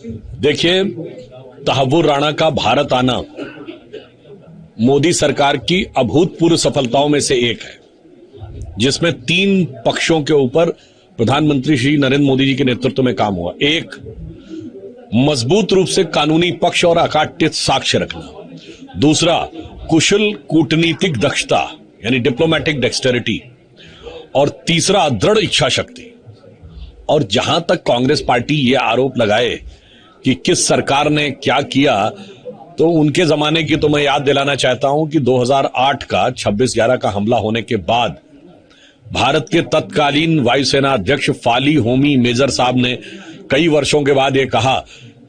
देखिए, तहव्वुर राणा का भारत आना मोदी सरकार की अभूतपूर्व सफलताओं में से एक है, जिसमें 3 पक्षों के ऊपर प्रधानमंत्री श्री नरेंद्र मोदी जी के नेतृत्व में काम हुआ। एक, मजबूत रूप से कानूनी पक्ष और अकाट्य साक्ष्य रखना। दूसरा, कुशल कूटनीतिक दक्षता यानी डिप्लोमेटिक डेक्सटेरिटी। और तीसरा, दृढ़ इच्छा शक्ति। और जहां तक कांग्रेस पार्टी ये आरोप लगाए कि किस सरकार ने क्या किया, तो उनके जमाने की तो मैं याद दिलाना चाहता हूं कि 2008 का 26/11 का हमला होने के बाद भारत के तत्कालीन वायुसेना अध्यक्ष फाली होमी मेजर साहब ने कई वर्षों के बाद यह कहा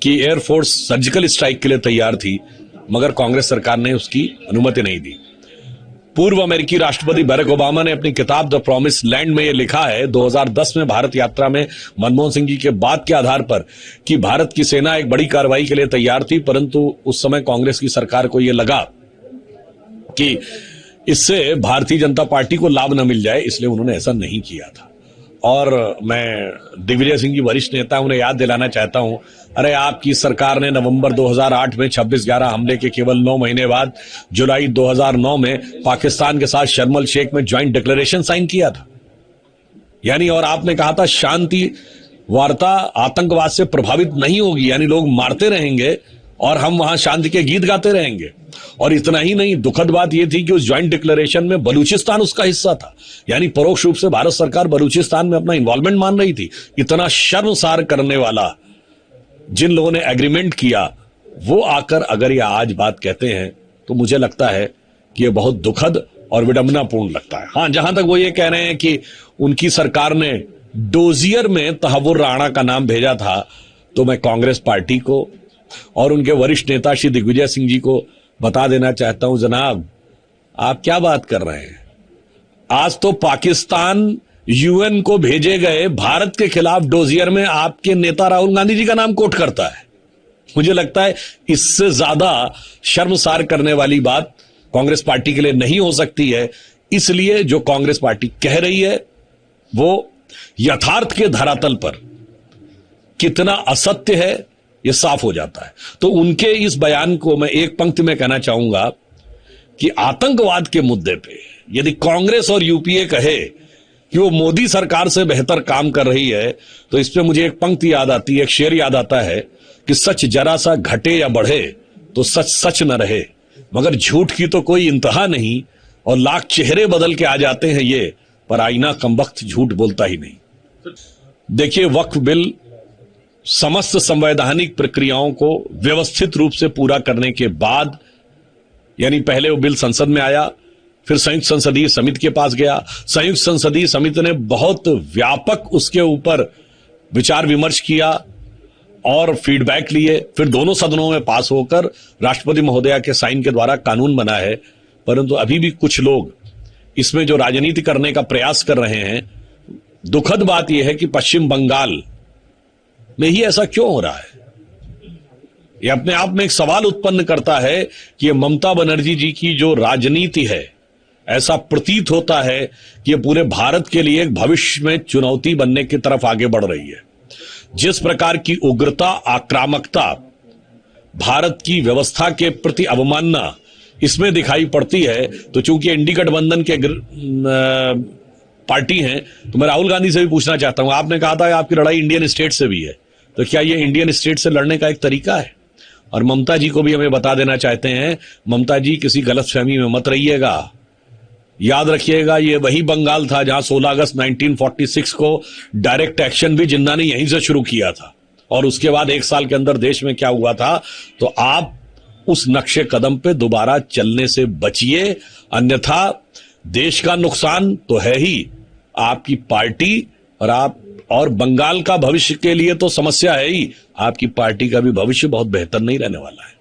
कि एयरफोर्स सर्जिकल स्ट्राइक के लिए तैयार थी, मगर कांग्रेस सरकार ने उसकी अनुमति नहीं दी। पूर्व अमेरिकी राष्ट्रपति बराक ओबामा ने अपनी किताब द प्रॉमिस लैंड में यह लिखा है 2010 में भारत यात्रा में मनमोहन सिंह जी के बात के आधार पर कि भारत की सेना एक बड़ी कार्रवाई के लिए तैयार थी, परंतु उस समय कांग्रेस की सरकार को यह लगा कि इससे भारतीय जनता पार्टी को लाभ न मिल जाए, इसलिए उन्होंने ऐसा नहीं किया था। और मैं दिग्विजय सिंह जी वरिष्ठ नेता, उन्हें याद दिलाना चाहता हूं, अरे आपकी सरकार ने नवंबर 2008 में 26/11 हमले के केवल 9 महीने बाद जुलाई 2009 में पाकिस्तान के साथ शर्म एल शेख में ज्वाइंट डिक्लेरेशन साइन किया था। यानी और आपने कहा था शांति वार्ता आतंकवाद से प्रभावित नहीं होगी, यानी लोग मारते रहेंगे और हम वहां शांति के गीत गाते रहेंगे। और इतना ही नहीं, दुखद बात यह थी कि उस ज्वाइंट डिक्लेरेशन में बलूचिस्तान उसका हिस्सा था, यानी परोक्ष रूप से भारत सरकार बलूचिस्तान में अपना इन्वॉल्वमेंट मान रही थी। इतना शर्मसार करने वाला जिन लोगों ने एग्रीमेंट किया, वो आकर अगर ये आज बात कहते हैं तो मुझे लगता है कि ये बहुत दुखद और विडंबनापूर्ण लगता है। हां, जहां तक वो ये कह रहे हैं कि उनकी सरकार ने डोजियर में तहव्वुर राणा का नाम भेजा था, तो मैं कांग्रेस पार्टी को और उनके वरिष्ठ नेता श्री दिग्विजय सिंह जी को बता देना चाहता हूं, जनाब आप क्या बात कर रहे हैं। आज तो पाकिस्तान यूएन को भेजे गए भारत के खिलाफ डोजियर में आपके नेता राहुल गांधी जी का नाम कोट करता है। मुझे लगता है इससे ज्यादा शर्मसार करने वाली बात कांग्रेस पार्टी के लिए नहीं हो सकती है। इसलिए जो कांग्रेस पार्टी कह रही है वो यथार्थ के धरातल पर कितना असत्य है ये साफ हो जाता है। तो उनके इस बयान को मैं एक पंक्ति में कहना चाहूंगा कि आतंकवाद के मुद्दे पे यदि कांग्रेस और यूपीए कहे कि वो मोदी सरकार से बेहतर काम कर रही है, तो इस पे मुझे एक पंक्ति याद आती है, एक शेर याद आता है कि सच जरा सा घटे या बढ़े तो सच सच न रहे, मगर झूठ की तो कोई इंतहा नहीं और लाख चेहरे बदल के आ जाते हैं ये, पर आईना कमबख्त झूठ बोलता ही नहीं। देखिए, वक्फ बिल समस्त संवैधानिक प्रक्रियाओं को व्यवस्थित रूप से पूरा करने के बाद, यानी पहले वो बिल संसद में आया, फिर संयुक्त संसदीय समिति के पास गया, संयुक्त संसदीय समिति ने बहुत व्यापक उसके ऊपर विचार विमर्श किया और फीडबैक लिए, फिर दोनों सदनों में पास होकर राष्ट्रपति महोदया के साइन के द्वारा कानून बना है। परंतु अभी भी कुछ लोग इसमें जो राजनीति करने का प्रयास कर रहे हैं, दुखद बात यह है कि पश्चिम बंगाल में ही ऐसा क्यों हो रहा है। यह अपने आप में एक सवाल उत्पन्न करता है कि यह ममता बनर्जी जी की जो राजनीति है, ऐसा प्रतीत होता है कि यह पूरे भारत के लिए एक भविष्य में चुनौती बनने की तरफ आगे बढ़ रही है। जिस प्रकार की उग्रता, आक्रामकता, भारत की व्यवस्था के प्रति अवमानना इसमें दिखाई पड़ती है, तो चूंकि एनडीए गठबंधन के पार्टी हैं, तो मैं राहुल गांधी से भी पूछना चाहता हूं, आपने कहा था आपकी लड़ाई इंडियन स्टेट से भी है, तो क्या यह इंडियन स्टेट से लड़ने का एक तरीका है। और ममता जी को भी हमें बता देना चाहते हैं, ममता जी किसी गलतफहमी में मत रहिएगा। याद रखिएगा, ये वही बंगाल था जहां 16 अगस्त 1946 को डायरेक्ट एक्शन भी जिन्ना ने यहीं से शुरू किया था, और उसके बाद 1 साल के अंदर देश में क्या हुआ था। तो आप उस नक्शे कदम पे दोबारा चलने से बचिए, अन्यथा देश का नुकसान तो है ही, आपकी पार्टी और बंगाल का भविष्य के लिए तो समस्या है ही, आपकी पार्टी का भी भविष्य बहुत बेहतर नहीं रहने वाला है।